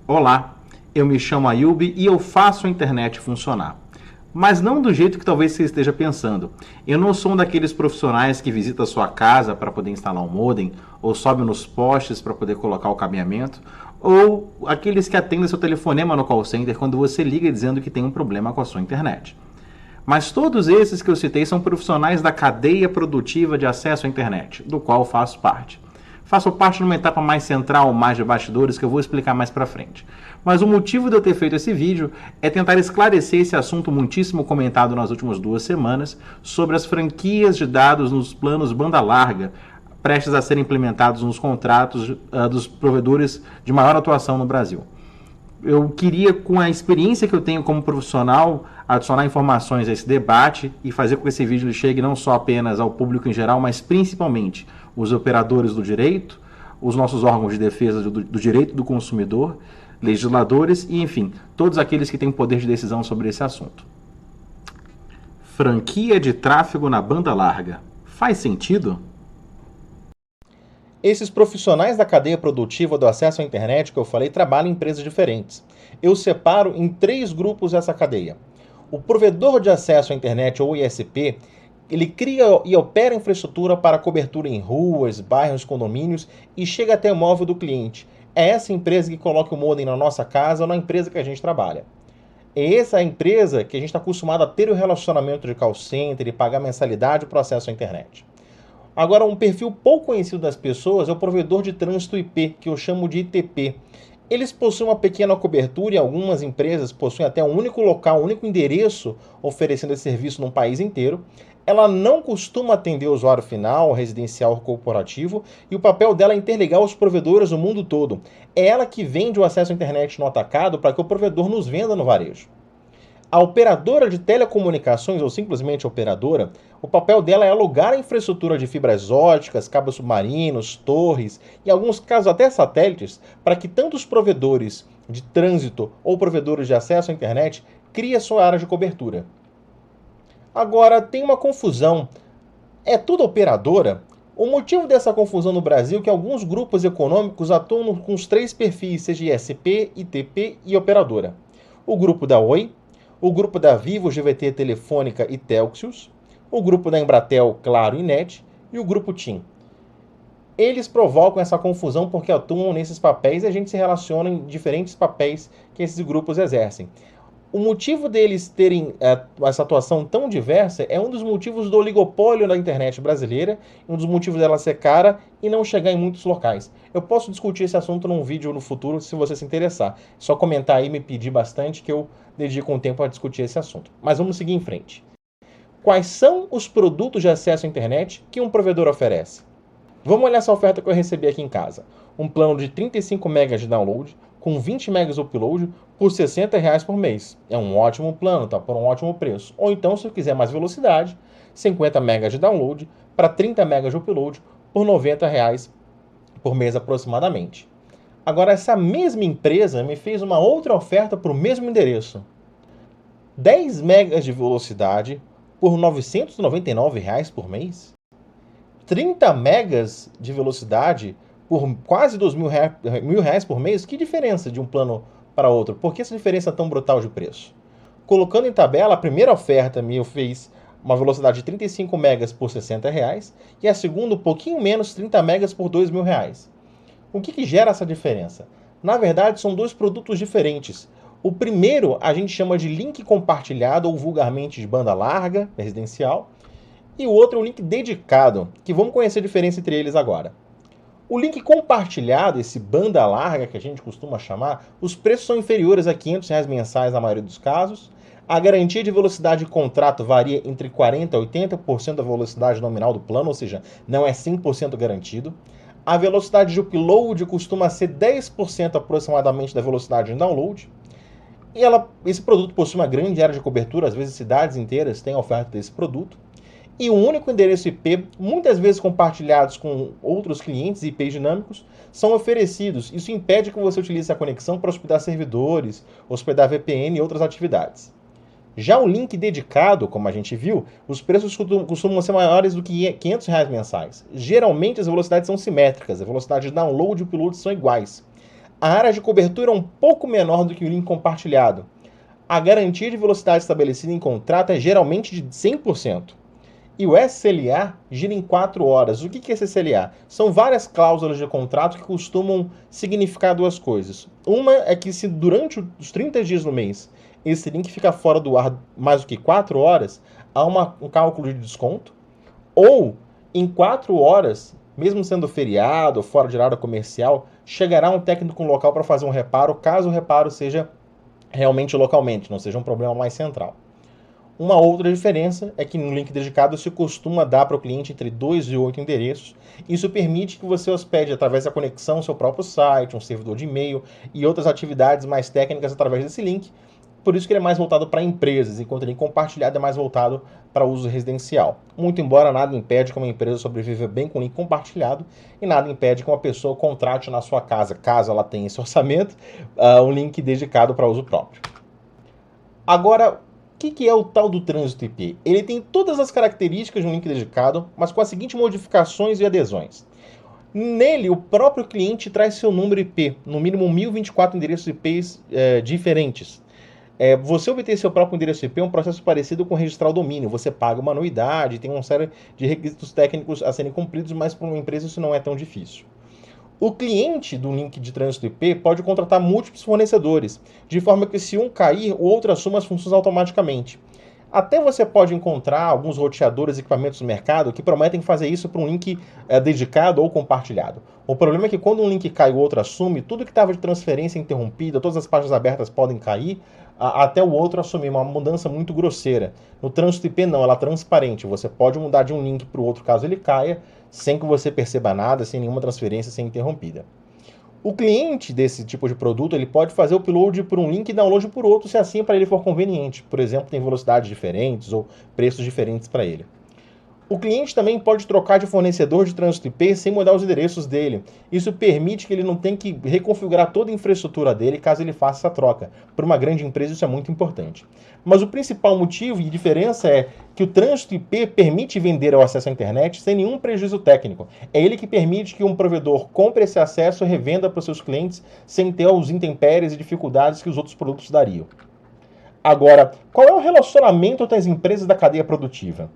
Olá, eu me chamo Ayub e eu faço a internet funcionar. Mas não do jeito que talvez você esteja pensando. Eu não sou um daqueles profissionais que visita a sua casa para poder instalar um modem, ou sobe nos postes para poder colocar o cabeamento, ou aqueles que atendem seu telefonema no call center quando você liga dizendo que tem um problema com a sua internet. Mas todos esses que eu citei são profissionais da cadeia produtiva de acesso à internet, do qual faço parte. Faço parte numa etapa mais central, mais de bastidores, que eu vou explicar mais pra frente. Mas o motivo de eu ter feito esse vídeo é tentar esclarecer esse assunto muitíssimo comentado nas últimas 2 semanas sobre as franquias de dados nos planos banda larga, prestes a serem implementados nos contratos dos provedores de maior atuação no Brasil. Eu queria, com a experiência que eu tenho como profissional, adicionar informações a esse debate e fazer com que esse vídeo chegue não só apenas ao público em geral, mas principalmente os operadores do direito, os nossos órgãos de defesa do direito do consumidor, legisladores e, enfim, todos aqueles que têm poder de decisão sobre esse assunto. Franquia de tráfego na banda larga. Faz sentido? Esses profissionais da cadeia produtiva do acesso à internet que eu falei trabalham em empresas diferentes. Eu separo em 3 grupos essa cadeia. O provedor de acesso à internet, ou ISP, ele cria e opera infraestrutura para cobertura em ruas, bairros, condomínios e chega até o móvel do cliente. É essa empresa que coloca o modem na nossa casa ou na empresa que a gente trabalha. É essa empresa que a gente está acostumado a ter o relacionamento de call center e pagar mensalidade para o acesso à internet. Agora, um perfil pouco conhecido das pessoas é o provedor de trânsito IP, que eu chamo de ITP. Eles possuem uma pequena cobertura e algumas empresas possuem até um único local, um único endereço oferecendo esse serviço no país inteiro. Ela não costuma atender o usuário final, residencial ou corporativo, e o papel dela é interligar os provedores do mundo todo. É ela que vende o acesso à internet no atacado para que o provedor nos venda no varejo. A operadora de telecomunicações, ou simplesmente operadora, o papel dela é alugar a infraestrutura de fibras óticas, cabos submarinos, torres e, em alguns casos, até satélites, para que tanto os provedores de trânsito ou provedores de acesso à internet criem a sua área de cobertura. Agora, tem uma confusão. É tudo operadora? O motivo dessa confusão no Brasil é que alguns grupos econômicos atuam com os 3 perfis, seja ISP, ITP e operadora. O grupo da Oi, o grupo da Vivo, GVT, Telefônica e Telxius, o grupo da Embratel, Claro e NET e o grupo TIM. Eles provocam essa confusão porque atuam nesses papéis e a gente se relaciona em diferentes papéis que esses grupos exercem. O motivo deles terem essa atuação tão diversa é um dos motivos do oligopólio da internet brasileira, um dos motivos dela ser cara e não chegar em muitos locais. Eu posso discutir esse assunto num vídeo no futuro, se você se interessar. É só comentar aí e me pedir bastante que eu dedico um tempo a discutir esse assunto. Mas vamos seguir em frente. Quais são os produtos de acesso à internet que um provedor oferece? Vamos olhar essa oferta que eu recebi aqui em casa. Um plano de 35 MB de download, com 20 MB de upload, por R$ 60 por mês. É um ótimo plano, tá? Por um ótimo preço. Ou então, se eu quiser mais velocidade, 50 MB de download para 30 MB de upload, por R$ 90 por mês aproximadamente. Agora, essa mesma empresa me fez uma outra oferta para o mesmo endereço. 10 MB de velocidade por R$ 999 por mês? 30 megas de velocidade por quase R$ 2.000 por mês? Que diferença de um plano para outro? Por que essa diferença tão brutal de preço? Colocando em tabela, a primeira oferta me fez uma velocidade de 35 megas por R$ 60 e a segunda um pouquinho menos, 30 megas por R$ 2.000. O que gera essa diferença? Na verdade, são 2 produtos diferentes. O primeiro a gente chama de link compartilhado ou vulgarmente de banda larga, residencial, e o outro é um link dedicado, que vamos conhecer a diferença entre eles agora. O link compartilhado, esse banda larga que a gente costuma chamar, os preços são inferiores a R$ 500 mensais na maioria dos casos. A garantia de velocidade de contrato varia entre 40% a 80% da velocidade nominal do plano, ou seja, não é 100% garantido. A velocidade de upload costuma ser 10% aproximadamente da velocidade de download. E esse produto possui uma grande área de cobertura, às vezes cidades inteiras têm oferta desse produto. E um único endereço IP, muitas vezes compartilhados com outros clientes IPs dinâmicos, são oferecidos. Isso impede que você utilize essa conexão para hospedar servidores, hospedar VPN e outras atividades. Já o link dedicado, como a gente viu, os preços costumam ser maiores do que R$ 500 mensais. Geralmente as velocidades são simétricas, a velocidade de download e upload são iguais. A área de cobertura é um pouco menor do que o link compartilhado. A garantia de velocidade estabelecida em contrato é geralmente de 100%. E o SLA gira em 4 horas. O que é esse SLA? São várias cláusulas de contrato que costumam significar duas coisas. Uma é que se durante os 30 dias do mês esse link fica fora do ar mais do que 4 horas, há um cálculo de desconto. Ou em 4 horas, mesmo sendo feriado ou fora de área comercial, chegará um técnico local para fazer um reparo, caso o reparo seja realmente localmente, não seja um problema mais central. Uma outra diferença é que no link dedicado se costuma dar para o cliente entre 2 e 8 endereços. Isso permite que você hospede através da conexão seu próprio site, um servidor de e-mail e outras atividades mais técnicas através desse link. Por isso que ele é mais voltado para empresas, enquanto o link compartilhado é mais voltado para uso residencial. Muito embora nada impede que uma empresa sobreviva bem com o link compartilhado e nada impede que uma pessoa contrate na sua casa, caso ela tenha esse orçamento, um link dedicado para uso próprio. Agora, o que é o tal do trânsito IP? Ele tem todas as características de um link dedicado, mas com as seguintes modificações e adesões. Nele, o próprio cliente traz seu número IP, no mínimo 1024 endereços IPs diferentes. Você obter seu próprio endereço IP é um processo parecido com registrar o domínio. Você paga uma anuidade, tem uma série de requisitos técnicos a serem cumpridos, mas para uma empresa isso não é tão difícil. O cliente do link de trânsito IP pode contratar múltiplos fornecedores, de forma que se um cair, o outro assuma as funções automaticamente. Até você pode encontrar alguns roteadores e equipamentos no mercado que prometem fazer isso para um link dedicado ou compartilhado. O problema é que quando um link cai e o outro assume, tudo que estava de transferência interrompida, todas as páginas abertas podem cair, até o outro assumir uma mudança muito grosseira. No trânsito IP não, ela é transparente. Você pode mudar de um link para o outro caso ele caia, sem que você perceba nada, sem nenhuma transferência ser interrompida. O cliente desse tipo de produto ele pode fazer o upload por um link e download por outro, se assim para ele for conveniente. Por exemplo, tem velocidades diferentes ou preços diferentes para ele. O cliente também pode trocar de fornecedor de trânsito IP sem mudar os endereços dele. Isso permite que ele não tenha que reconfigurar toda a infraestrutura dele caso ele faça essa troca. Para uma grande empresa isso é muito importante. Mas o principal motivo e diferença é que o trânsito IP permite vender o acesso à internet sem nenhum prejuízo técnico. É ele que permite que um provedor compre esse acesso e revenda para os seus clientes sem ter os intempéries e dificuldades que os outros produtos dariam. Agora, qual é o relacionamento das empresas da cadeia produtiva?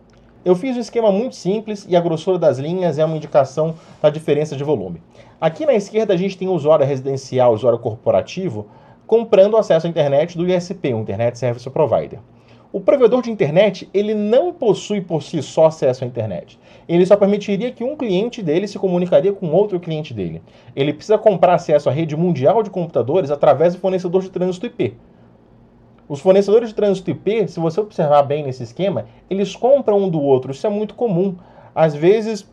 Eu fiz um esquema muito simples e a grossura das linhas é uma indicação da diferença de volume. Aqui na esquerda a gente tem o usuário residencial, o usuário corporativo, comprando acesso à internet do ISP, o Internet Service Provider. O provedor de internet, ele não possui por si só acesso à internet. Ele só permitiria que um cliente dele se comunicaria com outro cliente dele. Ele precisa comprar acesso à rede mundial de computadores através do fornecedor de trânsito IP. Os fornecedores de trânsito IP, se você observar bem nesse esquema, eles compram um do outro. Isso é muito comum. Às vezes,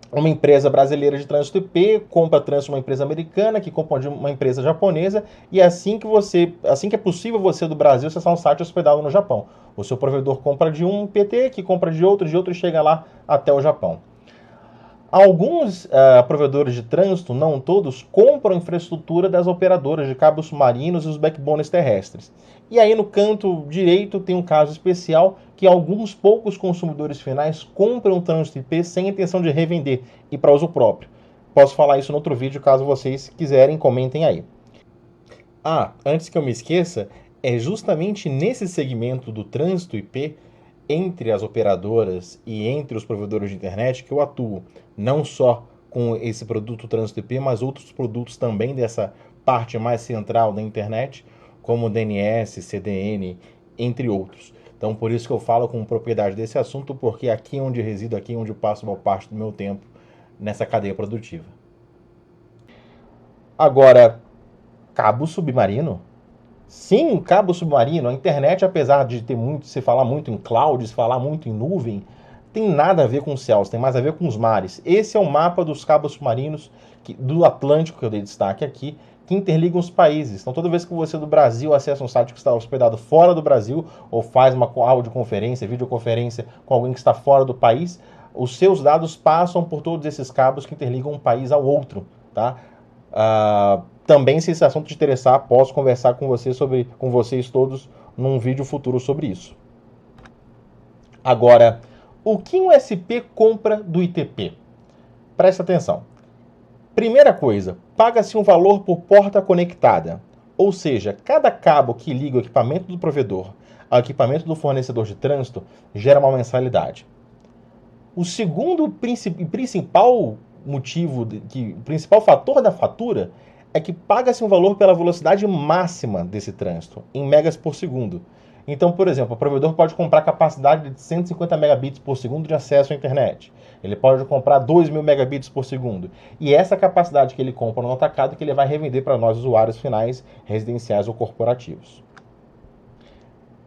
uma empresa brasileira de trânsito IP compra trânsito de uma empresa americana, que compra de uma empresa japonesa, e assim que é possível você do Brasil acessar um site hospedado no Japão. O seu provedor compra de um PT, que compra de outro e chega lá até o Japão. Alguns provedores de trânsito, não todos, compram infraestrutura das operadoras de cabos submarinos e os backbones terrestres. E aí no canto direito tem um caso especial que alguns poucos consumidores finais compram trânsito IP sem intenção de revender e para uso próprio. Posso falar isso no outro vídeo, caso vocês quiserem, comentem aí. Antes que eu me esqueça, é justamente nesse segmento do trânsito IP entre as operadoras e entre os provedores de internet que eu atuo, não só com esse produto trânsito IP, mas outros produtos também dessa parte mais central da internet, como DNS, CDN, entre outros. Então, por isso que eu falo com propriedade desse assunto, porque aqui é onde resido, aqui é onde eu passo boa parte do meu tempo nessa cadeia produtiva. Agora, cabo submarino? Sim, cabo submarino. A internet, apesar de se falar muito em cloud, se falar muito em nuvem, tem nada a ver com os céus, tem mais a ver com os mares. Esse é o mapa dos cabos submarinos do Atlântico, que eu dei destaque aqui, que interligam os países. Então, toda vez que você do Brasil acessa um site que está hospedado fora do Brasil, ou faz uma audioconferência, videoconferência com alguém que está fora do país, os seus dados passam por todos esses cabos que interligam um país ao outro, tá? Também, se esse assunto te interessar, posso conversar com vocês todos num vídeo futuro sobre isso. Agora, o que um SP compra do ITP? Presta atenção. Primeira coisa, paga-se um valor por porta conectada. Ou seja, cada cabo que liga o equipamento do provedor ao equipamento do fornecedor de trânsito gera uma mensalidade. O segundo principal motivo, o principal fator da fatura é que paga-se um valor pela velocidade máxima desse trânsito, em megas por segundo. Então, por exemplo, o provedor pode comprar capacidade de 150 megabits por segundo de acesso à internet. Ele pode comprar 2.000 megabits por segundo. E essa capacidade que ele compra no atacado que ele vai revender para nós, usuários finais, residenciais ou corporativos.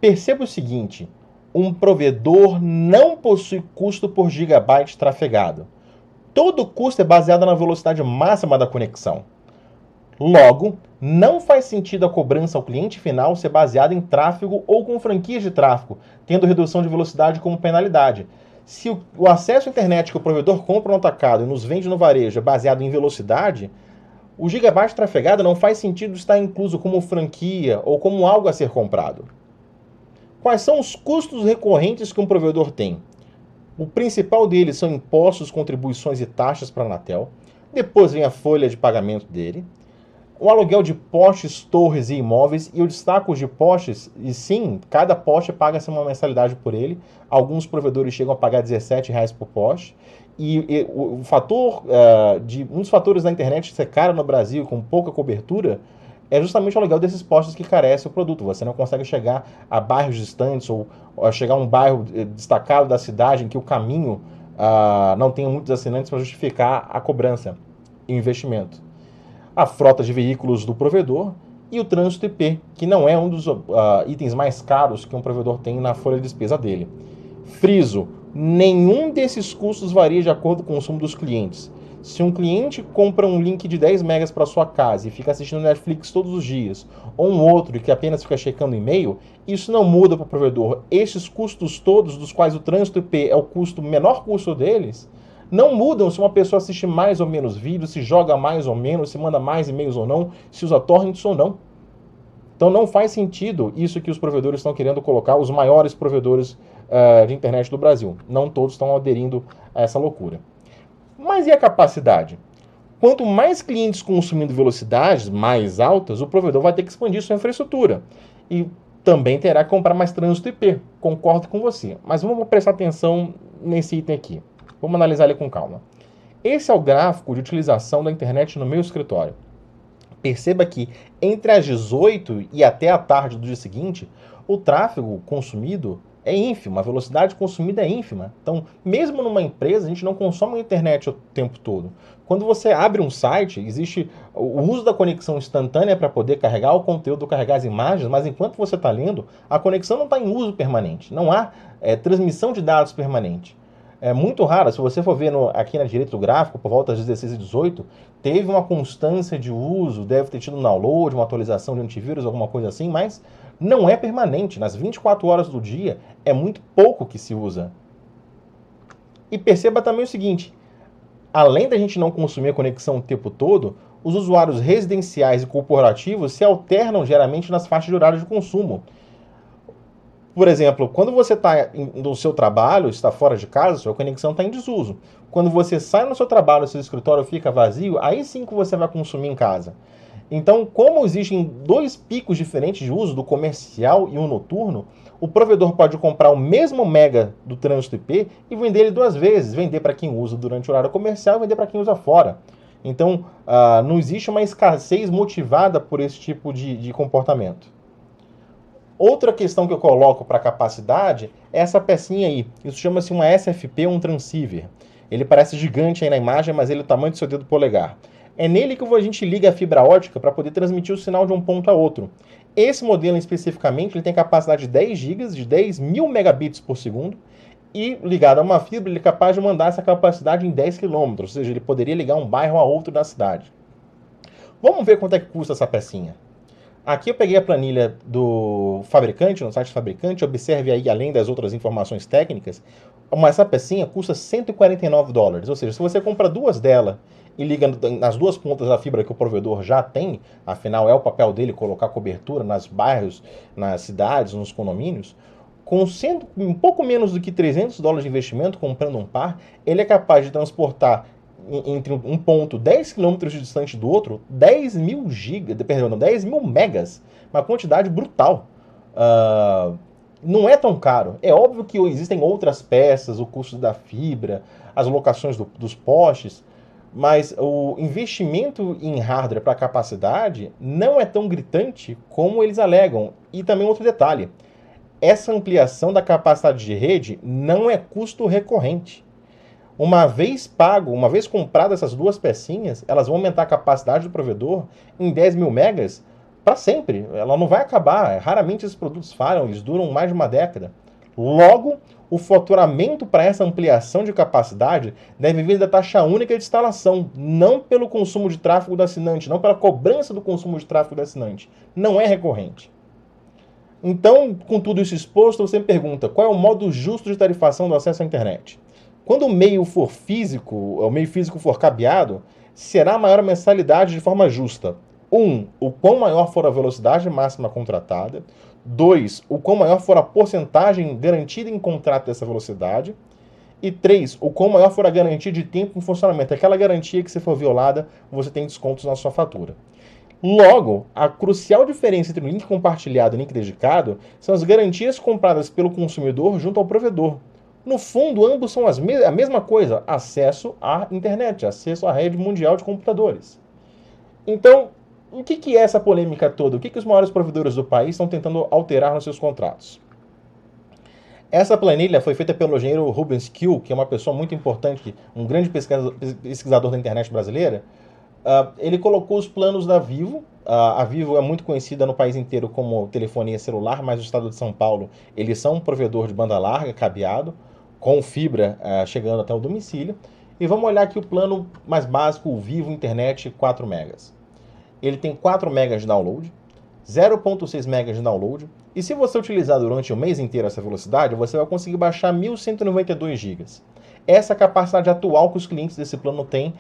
Perceba o seguinte, um provedor não possui custo por gigabyte trafegado. Todo custo é baseado na velocidade máxima da conexão. Logo, não faz sentido a cobrança ao cliente final ser baseada em tráfego ou com franquias de tráfego, tendo redução de velocidade como penalidade. Se o acesso à internet que o provedor compra no atacado e nos vende no varejo é baseado em velocidade, o gigabyte trafegado não faz sentido estar incluso como franquia ou como algo a ser comprado. Quais são os custos recorrentes que um provedor tem? O principal deles são impostos, contribuições e taxas para a Anatel. Depois vem a folha de pagamento dele. O aluguel de postes, torres e imóveis, e eu destaco os de postes, e sim, cada poste paga-se uma mensalidade por ele. Alguns provedores chegam a pagar R$17 por poste. E o fator, um dos fatores da internet ser cara no Brasil, com pouca cobertura, é justamente o aluguel desses postes que carece o produto. Você não consegue chegar a bairros distantes ou chegar a um bairro destacado da cidade em que o caminho não tenha muitos assinantes para justificar a cobrança e o investimento. A frota de veículos do provedor e o trânsito IP, que não é um dos itens mais caros que um provedor tem na folha de despesa dele. Friso, nenhum desses custos varia de acordo com o consumo dos clientes. Se um cliente compra um link de 10 megas para sua casa e fica assistindo Netflix todos os dias, ou um outro que apenas fica checando e-mail, isso não muda para o provedor. Esses custos todos, dos quais o trânsito IP é o menor custo deles, não mudam se uma pessoa assiste mais ou menos vídeos, se joga mais ou menos, se manda mais e-mails ou não, se usa torrents ou não. Então não faz sentido isso que os provedores estão querendo colocar, os maiores provedores de internet do Brasil. Não todos estão aderindo a essa loucura. Mas e a capacidade? Quanto mais clientes consumindo velocidades mais altas, o provedor vai ter que expandir sua infraestrutura. E também terá que comprar mais trânsito IP. Concordo com você. Mas vamos prestar atenção nesse item aqui. Vamos analisar ele com calma. Esse é o gráfico de utilização da internet no meu escritório. Perceba que entre as 18 e até a tarde do dia seguinte, o tráfego consumido é ínfimo, a velocidade consumida é ínfima. Então, mesmo numa empresa, a gente não consome a internet o tempo todo. Quando você abre um site, existe o uso da conexão instantânea para poder carregar o conteúdo, carregar as imagens, mas enquanto você está lendo, a conexão não está em uso permanente. Não há transmissão de dados permanente. É muito raro, se você for ver aqui na direita do gráfico, por volta das 16 e 18, teve uma constância de uso, deve ter tido um download, uma atualização de antivírus, alguma coisa assim, mas não é permanente. Nas 24 horas do dia, é muito pouco que se usa. E perceba também o seguinte, além da gente não consumir a conexão o tempo todo, os usuários residenciais e corporativos se alternam geralmente nas faixas de horário de consumo. Por exemplo, quando você está no seu trabalho, está fora de casa, sua conexão está em desuso. Quando você sai no seu trabalho, seu escritório fica vazio, aí sim que você vai consumir em casa. Então, como existem dois picos diferentes de uso, do comercial e o noturno, o provedor pode comprar o mesmo mega do trânsito IP e vender ele duas vezes. Vender para quem usa durante o horário comercial e vender para quem usa fora. Então, não existe uma escassez motivada por esse tipo de comportamento. Outra questão que eu coloco para capacidade é essa pecinha aí. Isso chama-se uma SFP, um transceiver. Ele parece gigante aí na imagem, mas ele é o tamanho do seu dedo polegar. É nele que a gente liga a fibra ótica para poder transmitir o sinal de um ponto a outro. Esse modelo especificamente ele tem capacidade de 10 GB, de 10.000 megabits por segundo, e ligado a uma fibra ele é capaz de mandar essa capacidade em 10 km, ou seja, ele poderia ligar um bairro a outro da cidade. Vamos ver quanto é que custa essa pecinha. Aqui eu peguei a planilha do fabricante, no site do fabricante, observe aí, além das outras informações técnicas, essa pecinha custa $149, ou seja, se você compra duas dela e liga nas duas pontas da fibra que o provedor já tem, afinal é o papel dele colocar cobertura nos bairros, nas cidades, nos condomínios, com um pouco menos do que $300 de investimento comprando um par, ele é capaz de transportar entre um ponto 10 quilômetros distante do outro, 10 mil gigas, perdão, 10 mil megas, uma quantidade brutal. Não é tão caro. É óbvio que existem outras peças, o custo da fibra, as locações dos postes, mas o investimento em hardware para capacidade não é tão gritante como eles alegam. E também outro detalhe, essa ampliação da capacidade de rede não é custo recorrente. Uma vez pago, uma vez compradas essas duas pecinhas, elas vão aumentar a capacidade do provedor em 10 mil megas para sempre. Ela não vai acabar. Raramente esses produtos falham, eles duram mais de uma década. Logo, o faturamento para essa ampliação de capacidade deve vir da taxa única de instalação, não pelo consumo de tráfego do assinante, não pela cobrança do consumo de tráfego do assinante. Não é recorrente. Então, com tudo isso exposto, você me pergunta, qual é o modo justo de tarifação do acesso à internet? Quando o meio for físico, o meio físico for cabeado, será a maior mensalidade de forma justa. 1. O quão maior for a velocidade máxima contratada. 2. O quão maior for a porcentagem garantida em contrato dessa velocidade. E 3. O quão maior for a garantia de tempo em funcionamento. Aquela garantia que, se for violada, você tem descontos na sua fatura. Logo, a crucial diferença entre o link compartilhado e o link dedicado são as garantias compradas pelo consumidor junto ao provedor. No fundo, ambos são a mesma coisa, acesso à internet, acesso à rede mundial de computadores. Então, o que é essa polêmica toda? O que os maiores provedores do país estão tentando alterar nos seus contratos? Essa planilha foi feita pelo engenheiro Rubens Kiel, que é uma pessoa muito importante, um grande pesquisador da internet brasileira. Ele colocou os planos da Vivo. A Vivo é muito conhecida no país inteiro como telefonia celular, mas no estado de São Paulo eles são um provedor de banda larga, cabeado, com fibra chegando até o domicílio. E vamos olhar aqui o plano mais básico, o Vivo Internet 4 megas. Ele tem 4 megas de download, 0.6 megas de download, e se você utilizar durante o mês inteiro essa velocidade, você vai conseguir baixar 1.192 gigas. Essa é a capacidade atual que os clientes desse plano têm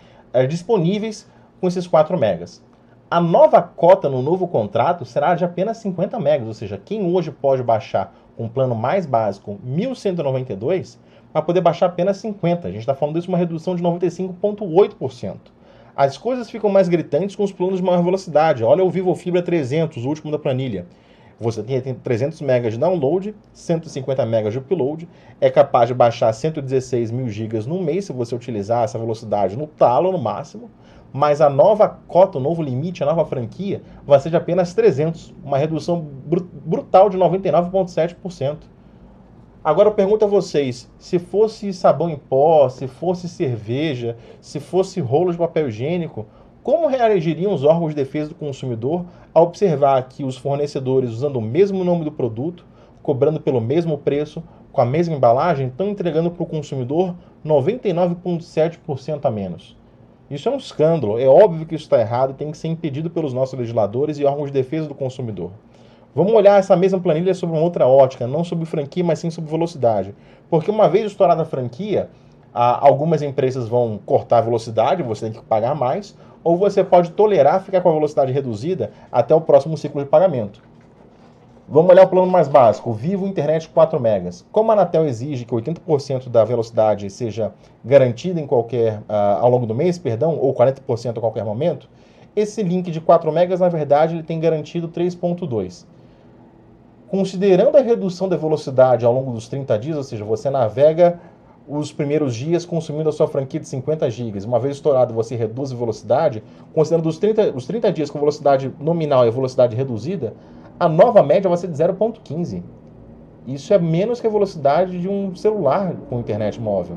disponíveis com esses 4 megas. A nova cota no novo contrato será de apenas 50 megas, ou seja, quem hoje pode baixar com um plano mais básico 1.192, vai poder baixar apenas 50. A gente está falando disso, uma redução de 95,8%. As coisas ficam mais gritantes com os planos de maior velocidade. Olha o Vivo Fibra 300, o último da planilha. Você tem 300 megas de download, 150 megas de upload, é capaz de baixar 116 mil gigas no mês se você utilizar essa velocidade no talo, no máximo, mas a nova cota, o novo limite, a nova franquia, vai ser de apenas 300, uma redução brutal de 99,7%. Agora eu pergunto a vocês, se fosse sabão em pó, se fosse cerveja, se fosse rolo de papel higiênico, como reagiriam os órgãos de defesa do consumidor ao observar que os fornecedores, usando o mesmo nome do produto, cobrando pelo mesmo preço, com a mesma embalagem, estão entregando para o consumidor 99,7% a menos? Isso é um escândalo. É óbvio que isso está errado e tem que ser impedido pelos nossos legisladores e órgãos de defesa do consumidor. Vamos olhar essa mesma planilha sobre uma outra ótica, não sobre franquia, mas sim sobre velocidade. Porque uma vez estourada a franquia, algumas empresas vão cortar a velocidade, você tem que pagar mais, ou você pode tolerar ficar com a velocidade reduzida até o próximo ciclo de pagamento. Vamos olhar o plano mais básico, o Vivo Internet 4 megas. Como a Anatel exige que 80% da velocidade seja garantida ao longo do mês, ou 40% a qualquer momento, esse link de 4 megas, na verdade, ele tem garantido 3.2. Considerando a redução da velocidade ao longo dos 30 dias, ou seja, você navega os primeiros dias consumindo a sua franquia de 50 GB. Uma vez estourado, você reduz a velocidade, considerando os 30 dias com velocidade nominal e a velocidade reduzida, a nova média vai ser de 0.15. Isso é menos que a velocidade de um celular com internet móvel.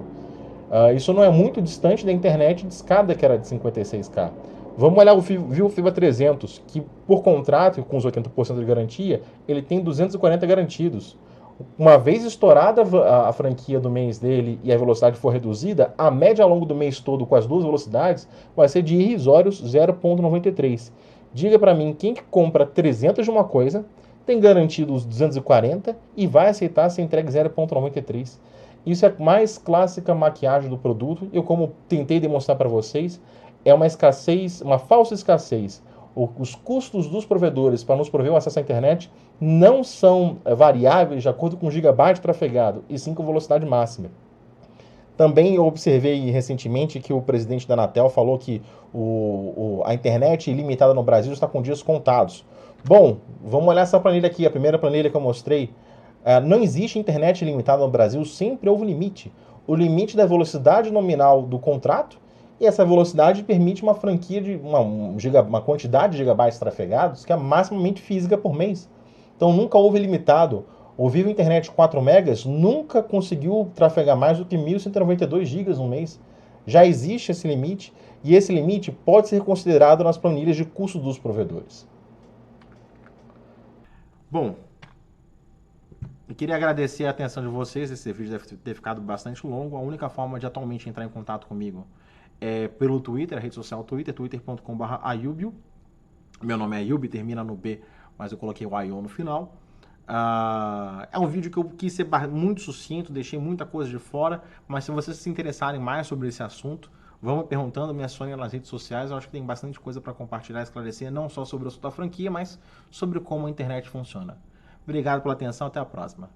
Isso não é muito distante da internet de escada, que era de 56K. Vamos olhar o Vivo Fibra 300, que por contrato, com os 80% de garantia, ele tem 240 garantidos. Uma vez estourada a franquia do mês dele e a velocidade for reduzida, a média ao longo do mês todo com as duas velocidades vai ser de irrisórios 0.93. Diga para mim, quem que compra 300 de uma coisa, tem garantido os 240 e vai aceitar ser entregue 0.93. Isso é a mais clássica maquiagem do produto. Eu, como tentei demonstrar para vocês, é uma escassez, uma falsa escassez. Os custos dos provedores para nos prover o acesso à internet não são variáveis de acordo com o gigabyte trafegado, e sim com velocidade máxima. Também eu observei recentemente que o presidente da Anatel falou que a internet ilimitada no Brasil está com dias contados. Bom, vamos olhar essa planilha aqui, a primeira planilha que eu mostrei. Não existe internet ilimitada no Brasil, sempre houve limite. O limite da velocidade nominal do contrato, e essa velocidade permite uma franquia de uma quantidade de gigabytes trafegados que é maximamente física por mês. Então nunca houve limitado. O Vivo Internet 4 megas nunca conseguiu trafegar mais do que 1.192 GB no mês. Já existe esse limite, e esse limite pode ser considerado nas planilhas de custo dos provedores. Bom, eu queria agradecer a atenção de vocês. Esse vídeo deve ter ficado bastante longo. A única forma de atualmente entrar em contato comigo é pelo Twitter, a rede social Twitter, twitter.com/ayubio. Meu nome é Ayub, termina no B, mas eu coloquei o IO no final. É um vídeo que eu quis ser muito sucinto, deixei muita coisa de fora, mas se vocês se interessarem mais sobre esse assunto, vão me perguntando, me acionem nas redes sociais. Eu acho que tem bastante coisa para compartilhar e esclarecer, não só sobre o assunto da franquia, mas sobre como a internet funciona. Obrigado pela atenção, até a próxima.